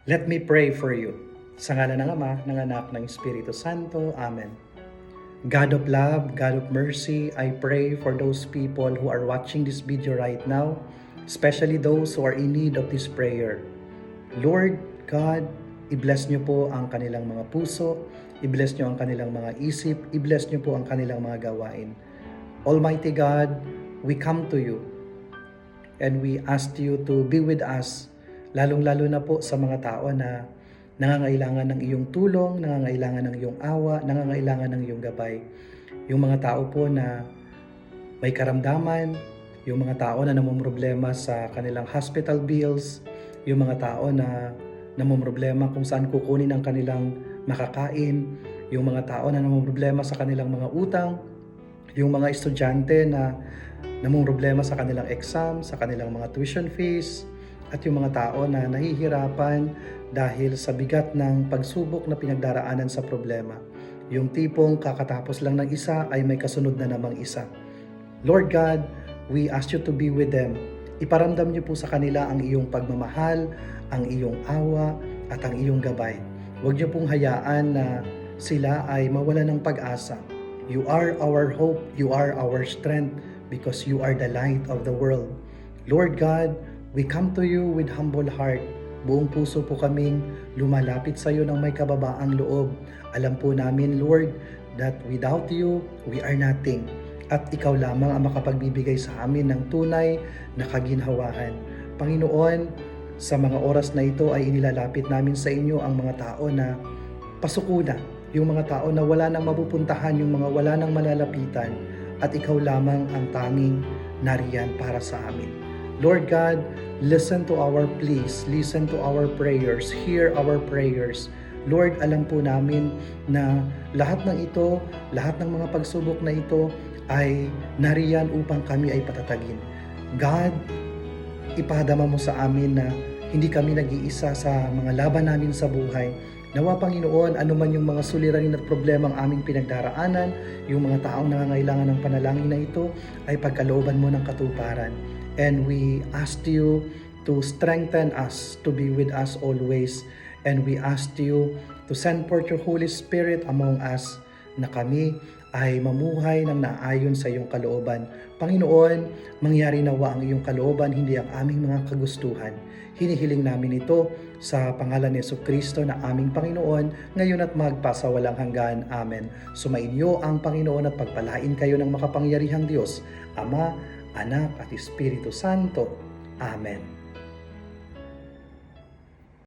Let me pray for you. Sa ngalan ng Ama, ng Anak, ng Espiritu Santo. Amen. God of love, God of mercy, I pray for those people who are watching this video right now, especially those who are in need of this prayer. Lord God, i-bless niyo po ang kanilang mga puso, i-bless niyo ang kanilang mga isip, i-bless niyo po ang kanilang mga gawain. Almighty God, we come to you and we ask you to be with us, lalong-lalo na po sa mga tao na nangangailangan ng iyong tulong, nangangailangan ng iyong awa, nangangailangan ng iyong gabay. Yung mga tao po na may karamdaman, yung mga tao na namumroblema sa kanilang hospital bills, yung mga tao na namumroblema kung saan kukunin ang kanilang makakain, yung mga tao na namumroblema sa kanilang mga utang, yung mga estudyante na namumroblema sa kanilang exam, sa kanilang mga tuition fees, at yung mga tao na nahihirapan dahil sa bigat ng pagsubok na pinagdaraanan sa problema. Yung tipong kakatapos lang ng isa ay may kasunod na namang isa. Lord God, we ask you to be with them. Iparamdam niyo po sa kanila ang iyong pagmamahal, ang iyong awa, at ang iyong gabay. Huwag niyo pong hayaan na sila ay mawalan ng pag-asa. You are our hope, you are our strength, because you are the light of the world. Lord God, we come to you with humble heart. Buong puso po kaming lumalapit sa iyo ng may kababaang loob. Alam po namin, Lord, that without you, we are nothing. At ikaw lamang ang makapagbibigay sa amin ng tunay na kaginhawahan. Panginoon, sa mga oras na ito ay inilalapit namin sa inyo ang mga tao na pasuko na, yung mga tao na wala nang mapupuntahan, yung mga wala nang malalapitan, at ikaw lamang ang tanging nariyan para sa amin. Lord God, listen to our pleas, listen to our prayers, hear our prayers. Lord, alam po namin na lahat ng ito, lahat ng mga pagsubok na ito ay nariyan upang kami ay patatagin. God, ipadama mo sa amin na hindi kami nag-iisa sa mga laban namin sa buhay. Nawa Panginoon, anuman yung mga suliranin at problema ang aming pinagdaraanan, yung mga taong nangangailangan ng panalangin na ito, ay pagkalooban mo ng katuparan. And we ask you to strengthen us, to be with us always. And we ask you to send forth your Holy Spirit among us, na kami ay mamuhay ng naayon sa iyong kalooban. Panginoon, mangyari nawa ang iyong kalooban, hindi ang aming mga kagustuhan. Hinihiling namin ito sa pangalan ni Jesucristo na aming Panginoon, ngayon at magpasawalang hanggan. Amen. Sumainyo ang Panginoon at pagpalain kayo ng makapangyarihang Diyos, Ama, Anak at Espiritu Santo. Amen.